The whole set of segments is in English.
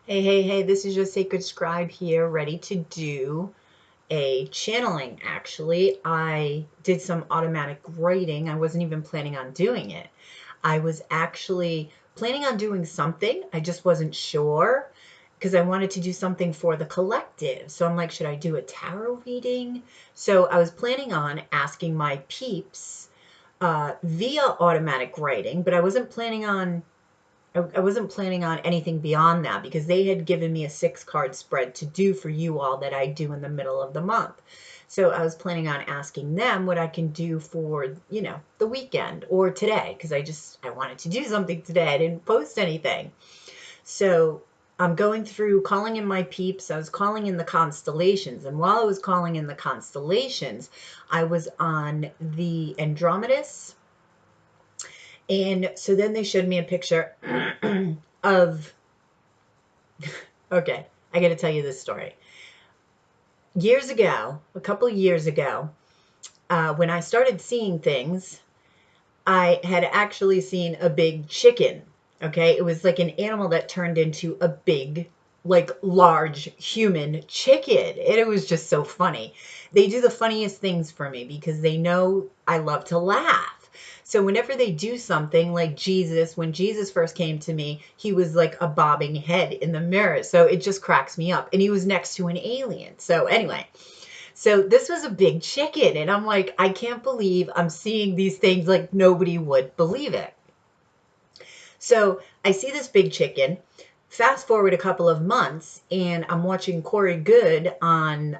Hey, hey, hey, this is your sacred scribe here, ready to do a channeling. Actually, I did some automatic writing. I wasn't even planning on doing it. I was actually planning on doing something. I just wasn't sure because I wanted to do something for the collective. So I'm like, should I do a tarot reading? So I was planning on asking my peeps via automatic writing, but I wasn't planning on anything beyond that because they had given me a 6-card spread to do for you all that I do in the middle of the month. So I was planning on asking them what I can do for, the weekend or today because I wanted to do something today. I didn't post anything. So I'm going through calling in my peeps. I was calling in the constellations. And while I was calling in the constellations, I was on the Andromedus. And so then they showed me a picture of, okay, I got to tell you this story. Years ago, a couple of years ago, when I started seeing things, I had actually seen a big chicken. Okay, it was like an animal that turned into a big, like large human chicken. And it was just so funny. They do the funniest things for me because they know I love to laugh. So whenever they do something like Jesus, when Jesus first came to me, he was like a bobbing head in the mirror. So it just cracks me up. And he was next to an alien. So anyway, so this was a big chicken. And I'm like, I can't believe I'm seeing these things like nobody would believe it. So I see this big chicken. Fast forward a couple of months, and I'm watching Corey Good on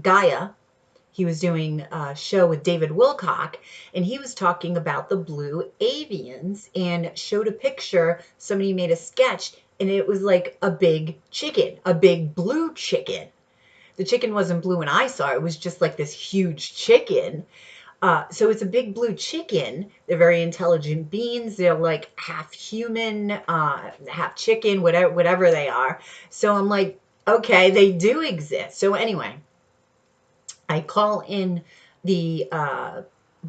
Gaia. He was doing a show with David Wilcock, and he was talking about the blue avians and showed a picture. Somebody made a sketch, and it was like a big chicken, a big blue chicken. The chicken wasn't blue when I saw it. It was just like this huge chicken. So it's a big blue chicken. They're very intelligent beings. They're like half human, half chicken, whatever they are. So I'm like, okay, they do exist. So anyway, I call in the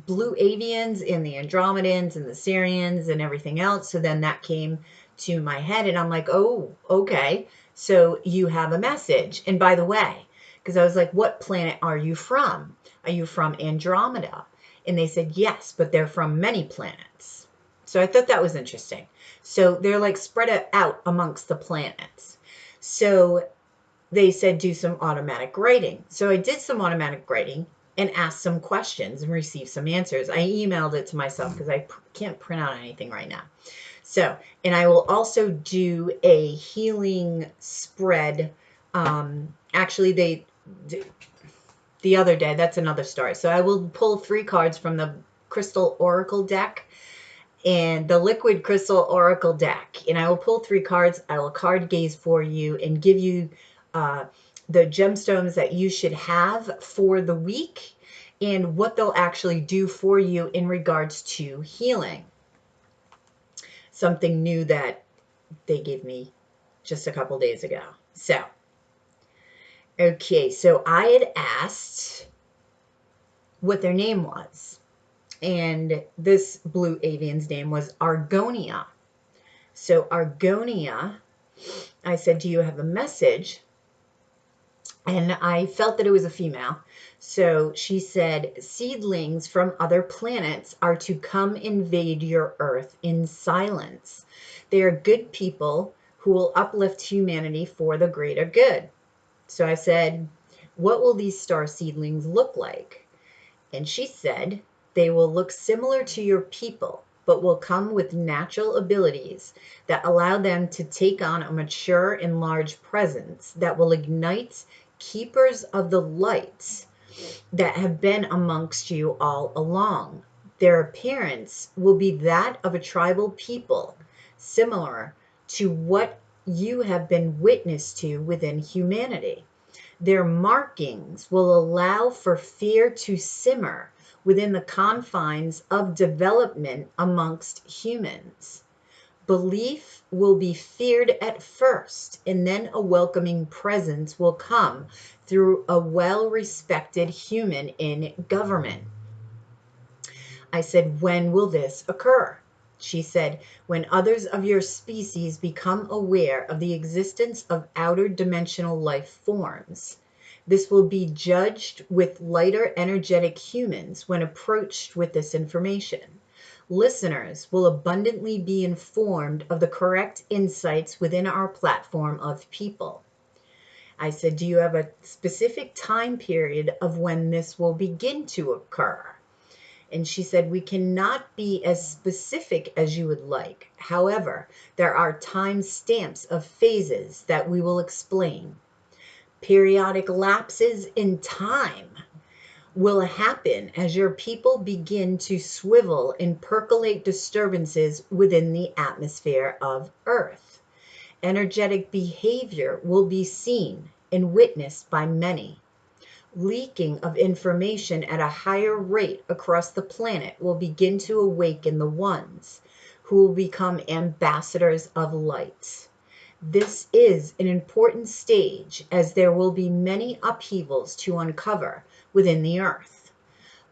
blue avians and the Andromedans and the Syrians and everything else. So then that came to my head, and I'm like, oh, okay. So you have a message. And by the way, because I was like, what planet are you from? Are you from Andromeda? And they said, yes, but they're from many planets. So I thought that was interesting. So they're like spread out amongst the planets. So they said, do some automatic writing. So I did some automatic writing and asked some questions and received some answers. I emailed it to myself because I can't print out anything right now. So, and I will also do a healing spread. Actually, the other day, that's another story. So I will pull 3 cards from the Crystal Oracle deck and the Liquid Crystal Oracle deck. And I will pull 3 cards. I will card gaze for you and give you the gemstones that you should have for the week and what they'll actually do for you in regards to healing. Something new that they gave me just a couple days ago. So, okay, so I had asked what their name was. And this blue avian's name was Argonia. So Argonia, I said, do you have a message? And I felt that it was a female. So she said, seedlings from other planets are to come invade your earth in silence. They are good people who will uplift humanity for the greater good. So I said, what will these star seedlings look like? And she said, they will look similar to your people, but will come with natural abilities that allow them to take on a mature and large presence that will ignite keepers of the light that have been amongst you all along. Their appearance will be that of a tribal people, similar to what you have been witness to within humanity. Their markings will allow for fear to simmer within the confines of development amongst humans. Belief will be feared at first, and then a welcoming presence will come through a well-respected human in government. I said, when will this occur? She said, when others of your species become aware of the existence of outer dimensional life forms, this will be judged with lighter energetic humans when approached with this information. Listeners will abundantly be informed of the correct insights within our platform of people. I said, do you have a specific time period of when this will begin to occur? And she said, we cannot be as specific as you would like. However, there are time stamps of phases that we will explain. Periodic lapses in time will happen as your people begin to swivel and percolate disturbances within the atmosphere of Earth. Energetic behavior will be seen and witnessed by many. Leaking of information at a higher rate across the planet will begin to awaken the ones who will become ambassadors of light. This is an important stage as there will be many upheavals to uncover within the earth.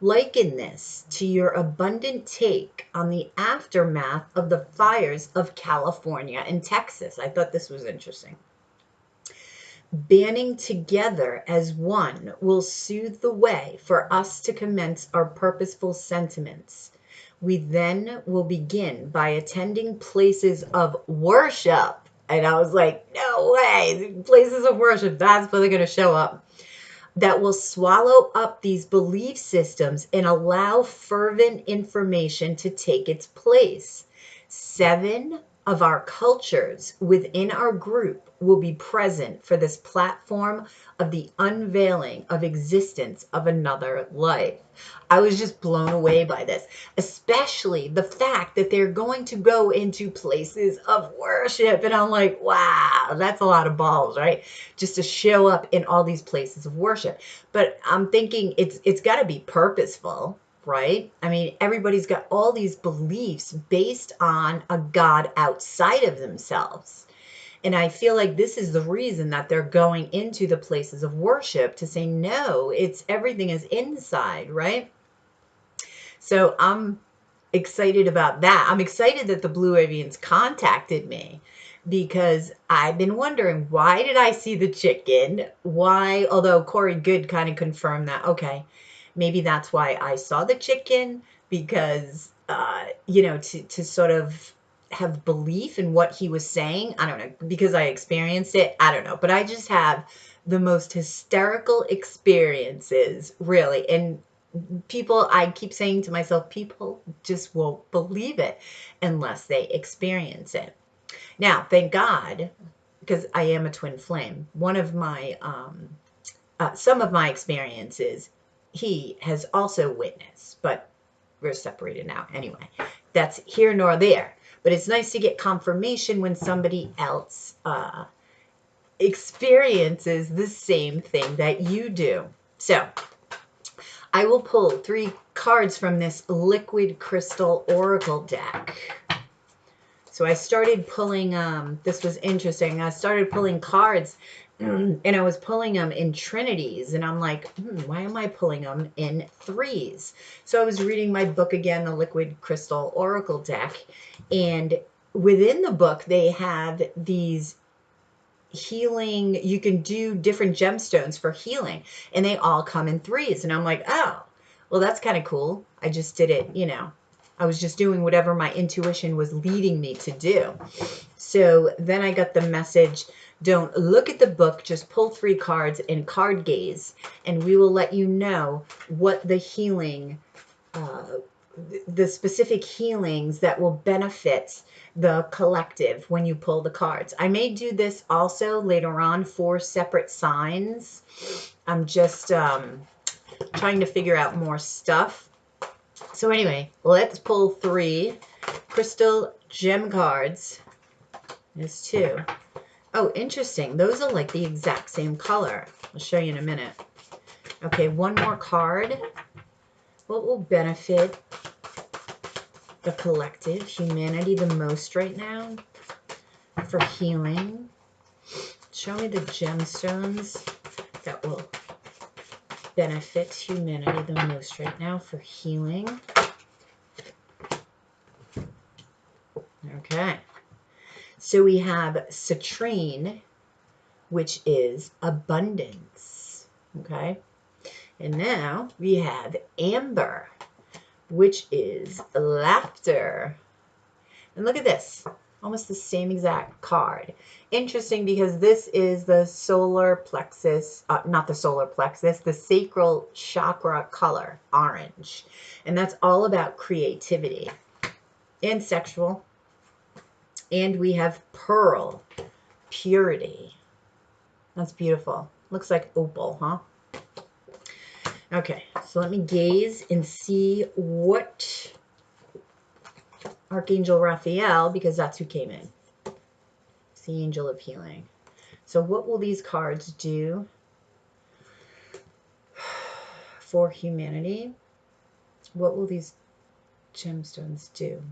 Liken this to your abundant take on the aftermath of the fires of California and Texas. I thought this was interesting. Banding together as one will soothe the way for us to commence our purposeful sentiments. We then will begin by attending places of worship. And I was like, no way, places of worship, that's where they're going to show up. That will swallow up these belief systems and allow fervent information to take its place. 7 of our cultures within our group will be present for this platform of the unveiling of existence of another life. I was just blown away by this, especially the fact that they're going to go into places of worship. And I'm like, wow, that's a lot of balls, right? Just to show up in all these places of worship. But I'm thinking it's got to be purposeful, right? I mean, everybody's got all these beliefs based on a God outside of themselves. And I feel like this is the reason that they're going into the places of worship, to say, no, it's everything is inside, right? So I'm excited about that. I'm excited that the Blue Avians contacted me, because I've been wondering, why did I see the chicken? Why, although Corey Good kind of confirmed that, okay, maybe that's why I saw the chicken, because, to sort of have belief in what he was saying. I don't know, because I experienced it. I don't know, but I just have the most hysterical experiences, really. And people, I keep saying to myself, people just won't believe it unless they experience it. Now, thank God, because I am a twin flame, one of my, some of my experiences, he has also witnessed, but we're separated now. Anyway, that's here nor there. But it's nice to get confirmation when somebody else experiences the same thing that you do. So I will pull 3 cards from this liquid crystal oracle deck. So I started pulling, this was interesting. I started pulling cards and I was pulling them in trinities, and I'm like, why am I pulling them in 3s? So I was reading my book again, the Liquid Crystal Oracle deck, and within the book they have these healing, you can do different gemstones for healing, and they all come in 3s, and I'm like, oh, well, that's kind of cool. I just did it, I was just doing whatever my intuition was leading me to do. So then I got the message, don't look at the book, just pull 3 cards and card gaze, and we will let you know what the healing, the specific healings that will benefit the collective when you pull the cards. I may do this also later on, 4 separate signs. I'm just trying to figure out more stuff. So anyway, let's pull 3 crystal gem cards. There's 2. Oh, interesting. Those are like the exact same color. I'll show you in a minute. Okay, 1 more card. What will benefit the collective, humanity, the most right now for healing? Show me the gemstones that will benefit humanity the most right now for healing. So we have citrine, which is abundance. Okay. And now we have amber, which is laughter. And look at this, almost the same exact card. Interesting, because this is the solar plexus, not the solar plexus, the sacral chakra color, orange. And that's all about creativity and sexual. And we have pearl, purity. That's beautiful. Looks like opal, huh? Okay, so let me gaze and see what Archangel Raphael, because that's who came in. It's the angel of healing. So what will these cards do for humanity? What will these gemstones do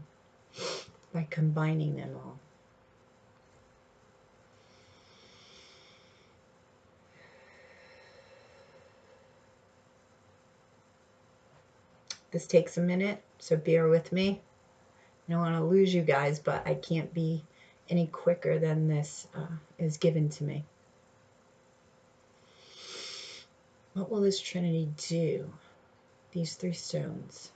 by combining them all? This takes a minute, so bear with me. I don't want to lose you guys, but I can't be any quicker than this is given to me. What will this Trinity do? These three stones.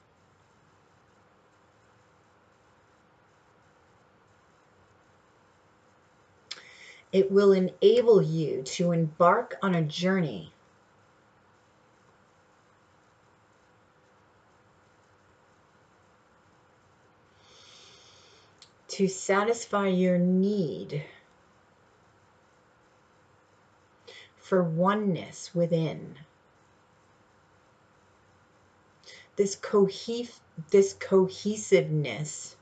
It will enable you to embark on a journey to satisfy your need for oneness within. This cohesiveness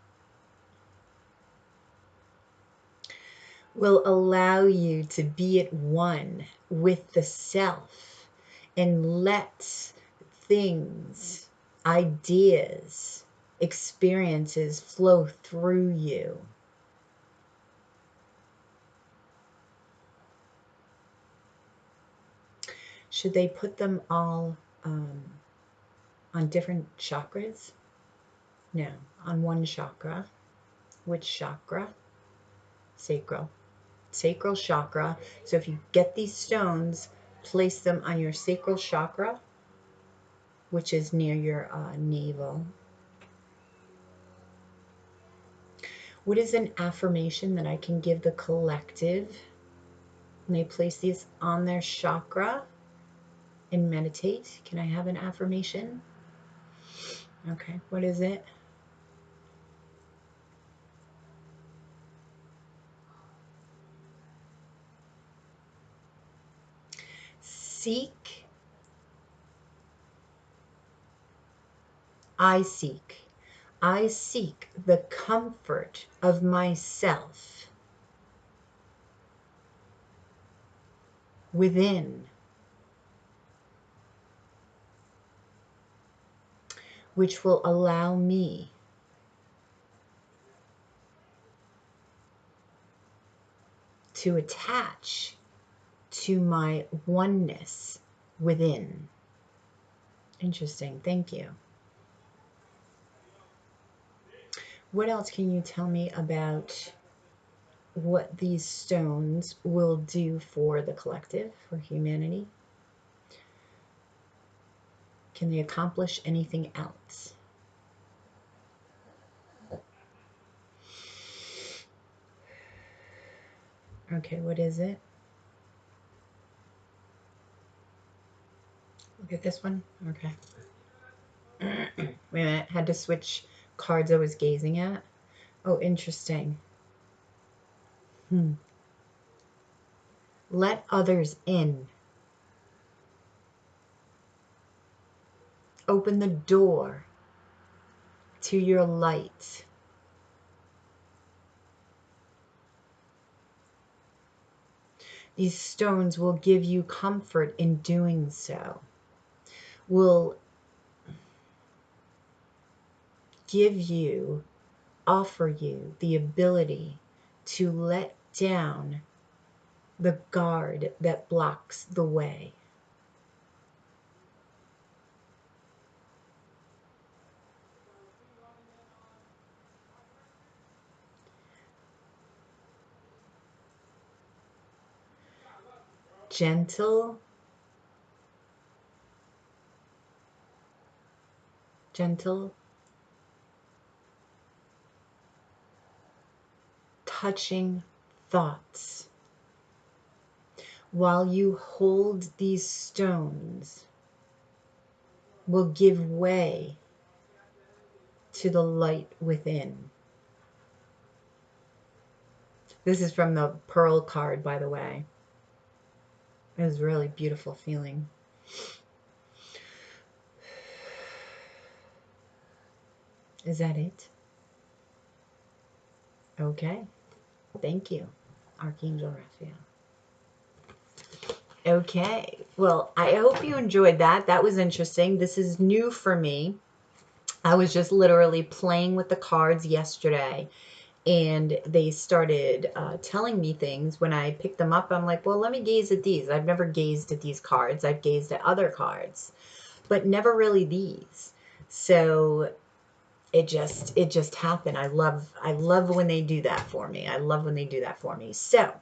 will allow you to be at one with the self and let things, ideas, experiences flow through you. Should they put them all on different chakras? No, on one chakra. Which chakra? Sacral. Sacral chakra. So if you get these stones, place them on your sacral chakra, which is near your navel. What is an affirmation that I can give the collective when they place these on their chakra and meditate? Can I have an affirmation? Okay, what is it? I seek the comfort of myself within, which will allow me to attach to my oneness within. Interesting. Thank you. What else can you tell me about what these stones will do for the collective, for humanity? Can they accomplish anything else? Okay, what is it? Look at this one. Okay. Wait a minute. Had to switch cards I was gazing at. Oh, interesting. Let others in. Open the door to your light. These stones will give you comfort in doing so. Will offer you the ability to let down the guard that blocks the way. gentle, touching thoughts. While you hold these stones, will give way to the light within. This is from the Pearl card, by the way. It was a really beautiful feeling. Is that it? Okay. Thank you, Archangel Raphael. Okay. Well, I hope you enjoyed that. That was interesting. This is new for me. I was just literally playing with the cards yesterday, and they started telling me things. When I picked them up, I'm like, well, let me gaze at these. I've never gazed at these cards. I've gazed at other cards, but never really these. So it just happened. I love when they do that for me. I love when they do that for me. So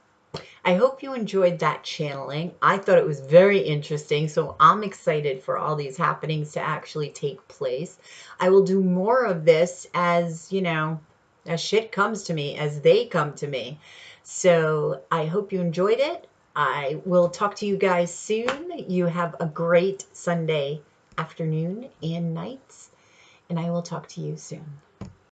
I hope you enjoyed that channeling. I thought it was very interesting, so I'm excited for all these happenings to actually take place. I will do more of this as, you know, as shit comes to me, as they come to me. So I hope you enjoyed it. I will talk to you guys soon. You have a great Sunday afternoon and nights, and I will talk to you soon.